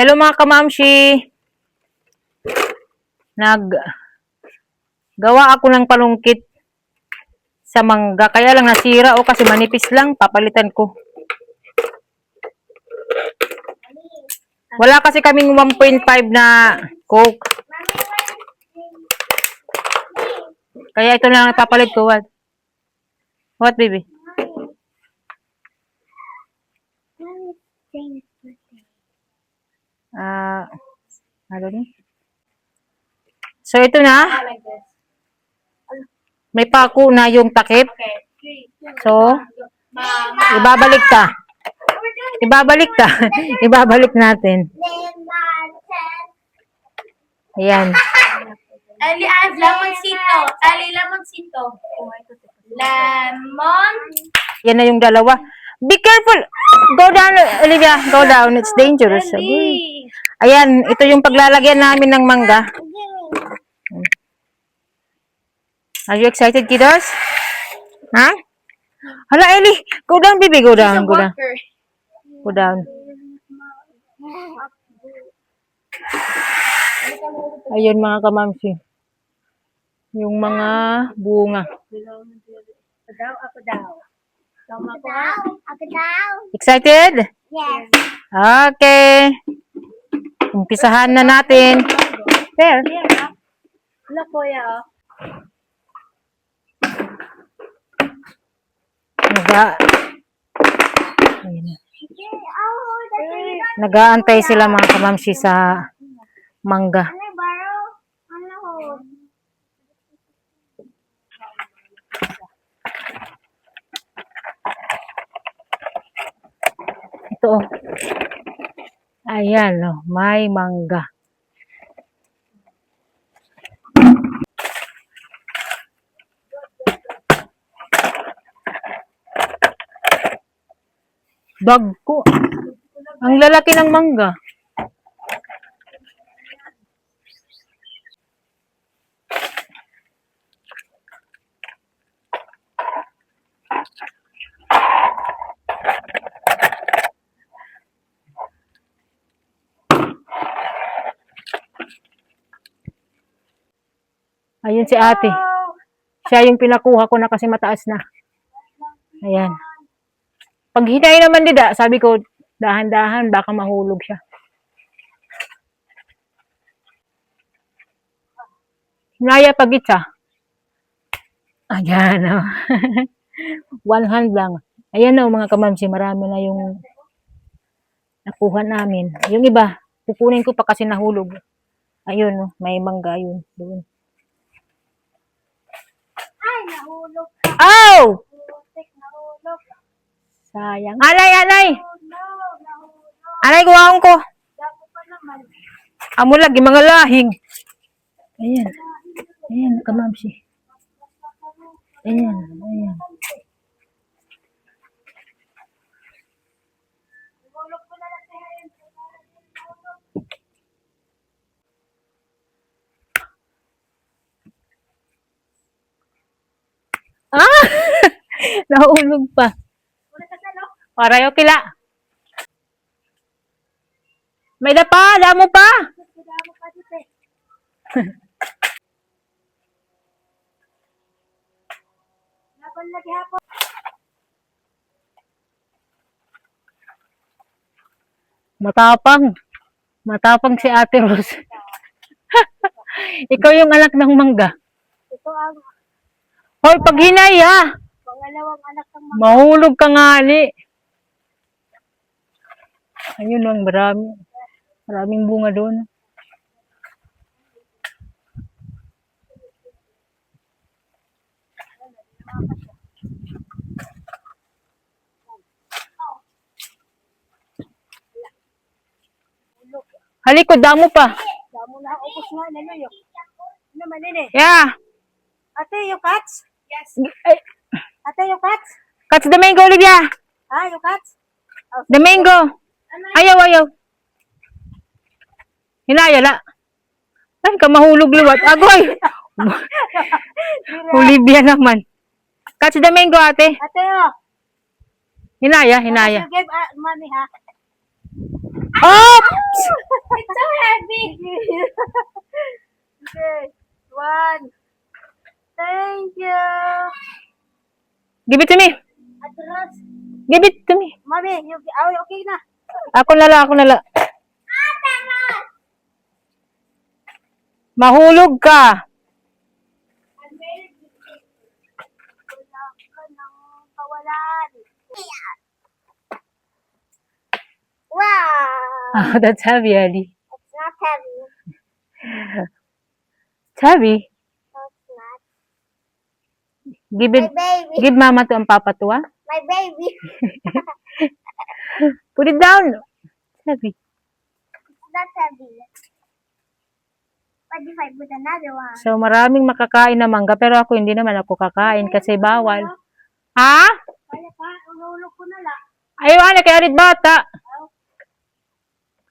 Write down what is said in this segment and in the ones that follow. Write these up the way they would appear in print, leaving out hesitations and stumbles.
Hello mga kamamshi. Gawa ako ng palungkit sa mangga. Kaya lang nasira o kasi manipis lang. Papalitan ko. Wala kasi kaming 1.5 na Coke. Kaya ito na lang papalit ko. What? What, baby? Ano ni? So, ito na. May pako na yung takip. So, ibabalik ta. Ibabalik natin. Ayan. Lamoncito. Lemon. Yan na yung dalawa. Be careful! Go down, Olivia. Go down. It's dangerous. Ayan, ito yung paglalagyan namin ng mangga. Are you excited, kiddos? Ha? Hala, Ellie. Go down, baby. Go down. Go down. Go down. Ayun mga kamamsi. Yung mga bunga. Ako daw. Excited? Yes. Okay. Umpisahan na natin. There. Look, kuya. Nag-aantay sila mga kamamsi sa mangga. Ito oh. Ayan oh, may mangga. Bagko. Ang lalaki ng mangga. Ayun si ate. Siya yung pinakuha ko na kasi mataas na. Ayan. Pag hinay naman dida, sabi ko, dahan-dahan, baka mahulog siya. Hinaya pag itsa. Ayan o. One hand lang. Ayan o mga kamamsi, marami na yung nakuha namin. Yung iba, pupunin ko pa kasi nahulog. Ayun o, may mangga yun. Doon. Ay, nahulog. Ow! Nahulog. Sayang. Anay, anay! Nahulog. Anay, kuwaon ko. Dako pa naman. Amo lagi, mga lahing. Ayan. Ayan, kamamsi. Ayan, ayan. Nahulog ko na lang siya. Ah! Nahulog pa. Wala ka sa loob. Parayo kila. May dapa, damo pa. Damo pa dito eh. Laban lagi hapon. Matapang. Matapang si Ate Rose. Ikaw yung anak ng mangga. Ito ang Hoy, pag hinaya, pangalawang anak ng mga. mahulog ka nga ni. Ayun ang marami. Maraming bunga doon. Halikod, damo pa. Damo na ubos nga na yun. Ano man yun eh? Yeah. Ate, yung cats? Yes. Ay, Ate, yung cats? Catch the mango, Olivia. Ah, yung cats? Oh, The mango. Ayaw, ayaw. Hinaya la. Ay, ka mahulog liwat. Agoy. Olivia naman. Catch the mango, ate. Ate, oh. Hinaya, hinaya. You give money, ha? Oops! It's so heavy. Okay. One. Thank you. Give it to me. Atras. Give it to me. Mami, okay na. Ako nala. Mahulog ka. Wala ka ng kawalan. Wow. Oh, that's heavy, Ellie. It's not heavy. It's heavy. No, it's not. Give My it. baby. Give mama to and papa to, ah. My baby. Put it down. It's heavy. It's not heavy. What if I put another one? So, maraming makakain na mangga, pero ako hindi naman ako kakain kasi bawal. Ha? Kaya pa, unulog ko na lang. Ayaw, kaya rin bata.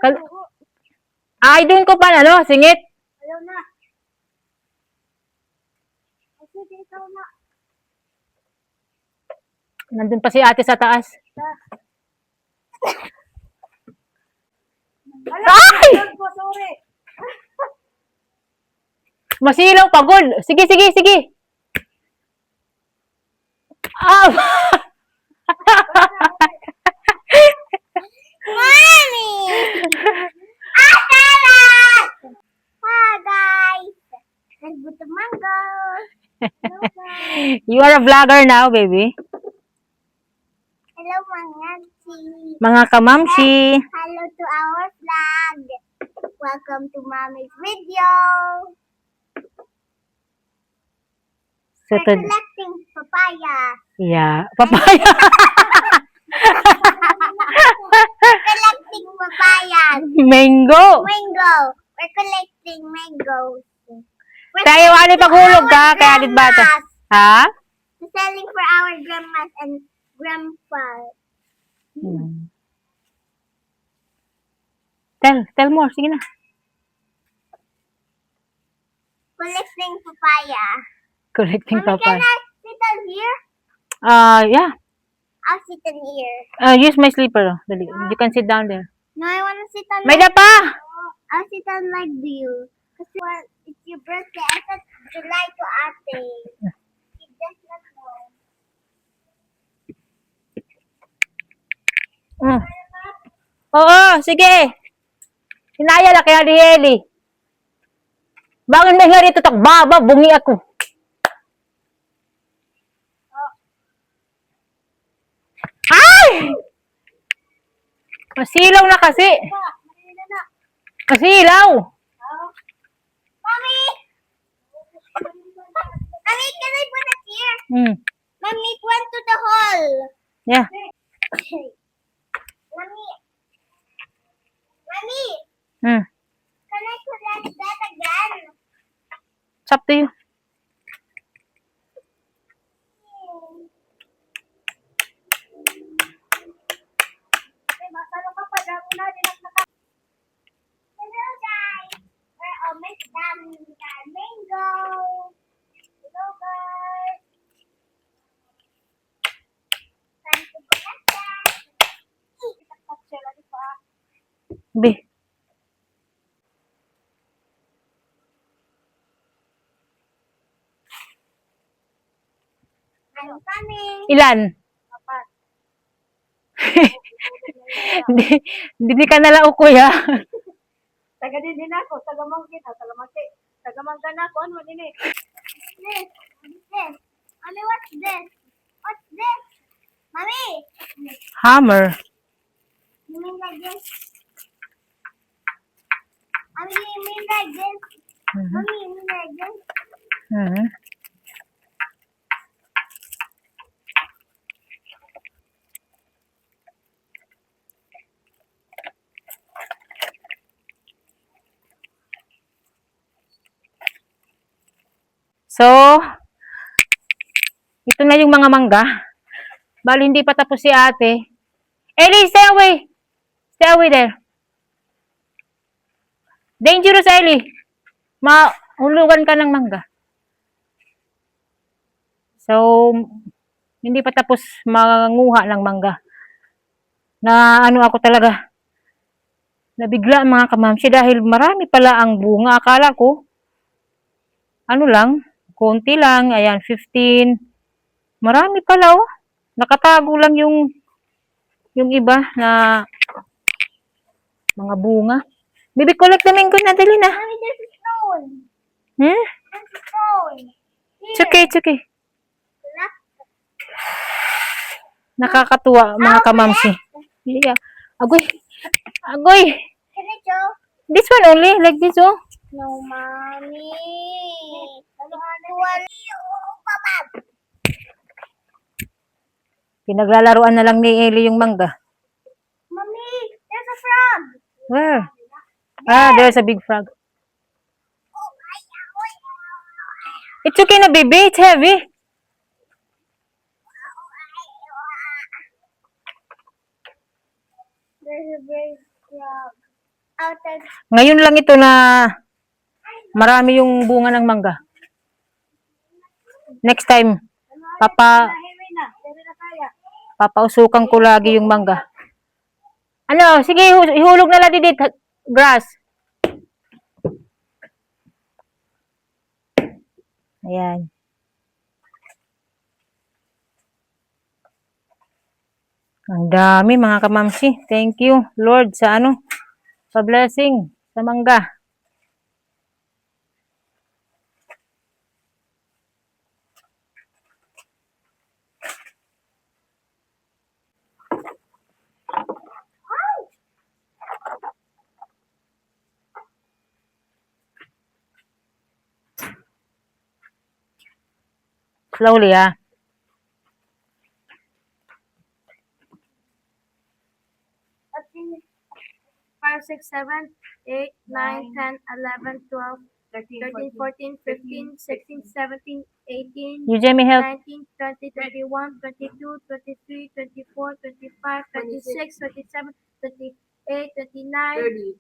Kal- Ay, doon ko pa na, singit. Ayaw na. Kasi ikaw na. Nandun pa si ate sa taas. Ay! Sorry. Masilaw, pagod. Sige. Ah! Mommy! Atalas! Hi, guys. Nagbuto mango. Hello, guys. You are a vlogger now, baby. Hello, Mangansi. Mga kamamshi. Hello to our vlog. Welcome to Mommy's video. So, We're collecting papaya. yeah. Papaya. Collecting papaya. Mango. Mango. We're collecting mangoes. Tayo, ano paghulog ka? Kaya alit bata. Ha? We're selling for our grandmas and grandpa. Tell more. Sige na. Collecting papaya. Collecting Mommy, can papaya. I sit on here? Yeah. I'll sit on here. Use my slipper. Dali. You can sit down there. No, I want to sit on May dapa! I'll sit on like you. Because it's your birthday. I said July to Ate. You just not know. Oo, sige. Hinaya na kaya ni Heli. Bakit may nga rito takbaba? Bungi ako. Ay! Masilaw na kasi. Manila na. Masilaw. Mommy! Mommy, can I put it here? Mommy, it went to the hole. Yeah. Mommy. Mommy, Hmm. can I collect that again? It's up to you. Hello, guys. We're almost done with our mango. Hello, guys. Time to collect that. Be. I'm coming. Ilan? Apat. Hindi ka nala ukuya. Taga din ako, taga mangkin, taga manggan ako, ano din eh. This, what's this? Mommy, what's this? What's this? Mommy! Hammer. You mean like this? Mommy, you mean like this? Mommy, you mean like this? Mhm. So, ito na yung mga mangga. Bali, hindi pa tapos si ate. Ellie, stay away! Stay away there. Dangerous, Ellie. Mahulugan ka ng mangga. So, hindi pa tapos manguha ng mangga. Na ano ako talaga. Nabigla mga kamamsi dahil marami pala ang bunga. Akala ko, ano lang, konti lang. Ayan, 15. Marami pala oh. Nakatago lang yung iba na mga bunga. Bibi, collect namin ko na. Dali na. Mommy, there's a stone. Hmm? There's a stone. It's okay, it's okay. Look. Nakakatuwa mga kamamsi. Yeah. Agoy. Agoy. Can I show? This one only, like this oh. No, mommy. Wala. Papa. Pinaglalaruan na lang ni Eli yung mangga. Mommy, there's a frog. Where? Ah, there's a big frog. It's okay na baby, it's heavy. There's a big frog. Outside. Ngayon lang ito na marami yung bunga ng mangga. Next time, papausukan ko lagi yung mangga. Ano, sige, ihulog na lang dito, grass. Ayan. Ang dami mga kamamsi. Thank you, Lord, sa sa blessing, sa mangga. Slowly, ah. Five, 6, 7, 8, 9, 10, 11, 12, 13, 14, 15, 16, 17, 18, You, Jamie, help. 19, 20, 21, 22, 23, 24, 25, 26, 27, 28, 29,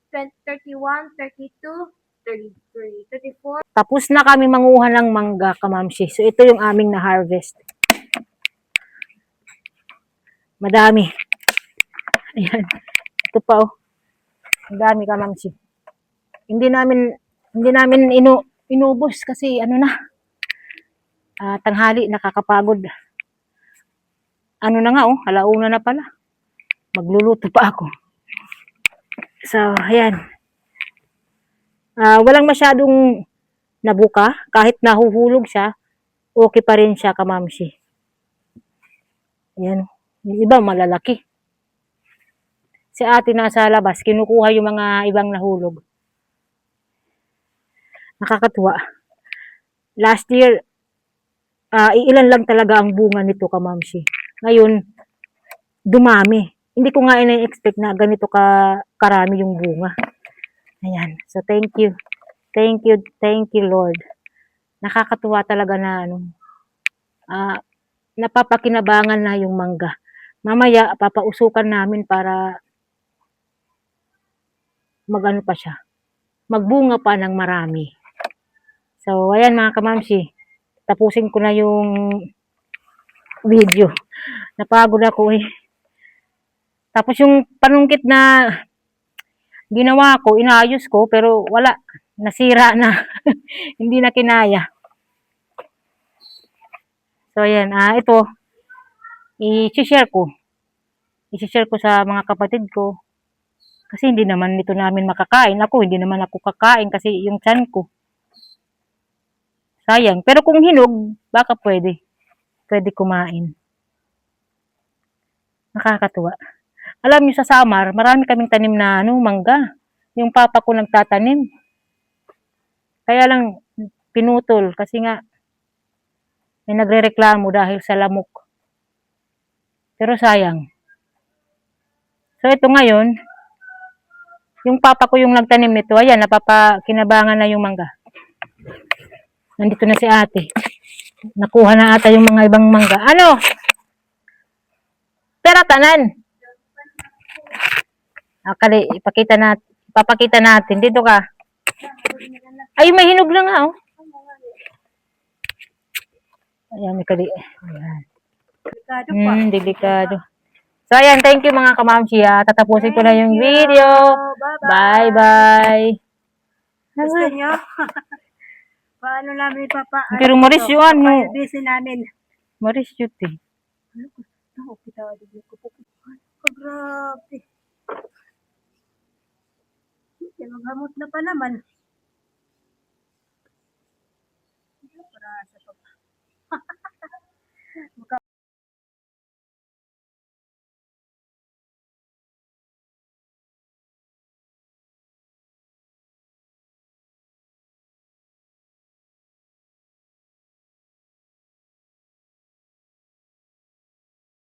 30, 31, 32, 33, 34. Tapos na kami manguha ng mangga, kamamsi. So, ito yung aming na-harvest. Madami. Ayan. Ito pa, oh. Ang dami, kamamsi. Hindi namin inubos kasi tanghali, nakakapagod. Ano na nga, oh. Alauna na pala. Magluluto pa ako. So, ayan. Walang masyadong nabuka. Kahit nahuhulog siya, okay pa rin siya, kamamsi. Ayan. Yung iba, malalaki. Si ate nasa labas, kinukuha yung mga ibang nahulog. Nakakatuwa. Last year, ilan lang talaga ang bunga nito, kamamsi. Ngayon, dumami. Hindi ko nga ina-expect na ganito karami yung bunga. Ayan. So, thank you. Thank you, Lord. Nakakatuwa talaga na napapakinabangan na yung mangga. Mamaya, papausukan namin para pa siya. Magbunga pa ng marami. So, ayan mga kamamsi. Tapusin ko na yung video. Napagod ako eh. Tapos yung panungkit na ginawa ko, inaayos ko, pero wala. Nasira na. Hindi na kinaya. So, ayan. Ito, i-share ko. I-share ko sa mga kapatid ko. Kasi hindi naman ito namin makakain. Hindi naman ako kakain kasi yung tiyan ko. Sayang. Pero kung hinog, baka pwede. Pwede kumain. Nakakatuwa. Alam niyo sa Samar, marami kaming tanim na mangga. Yung papa ko nagtatanim. Kaya lang pinutol kasi nga may nagrereklamo dahil sa lamok. Pero sayang. So ito ngayon, yung papa ko yung nagtanim nito, ayan, napapakinabangan na yung mangga. Nandito na si ate. Nakuha na ata yung mga ibang mangga. Ano? Pera tanan. Papakita natin. Dito ka. Ay, may hinog na nga, oh. Ayan, may kali. Ayan. Delikado pa. Delikado. So, ayan, thank you mga kamamsi, ha. Tatapusin ko na yung Thank you. video. Bye-bye. Bye-bye. Gusto nyo? Paano namin Pero Maris yun, ano? Busy namin. Maris yun, eh. Ano, kita din ko po. Grabe. Maghamot na pa naman. Para sa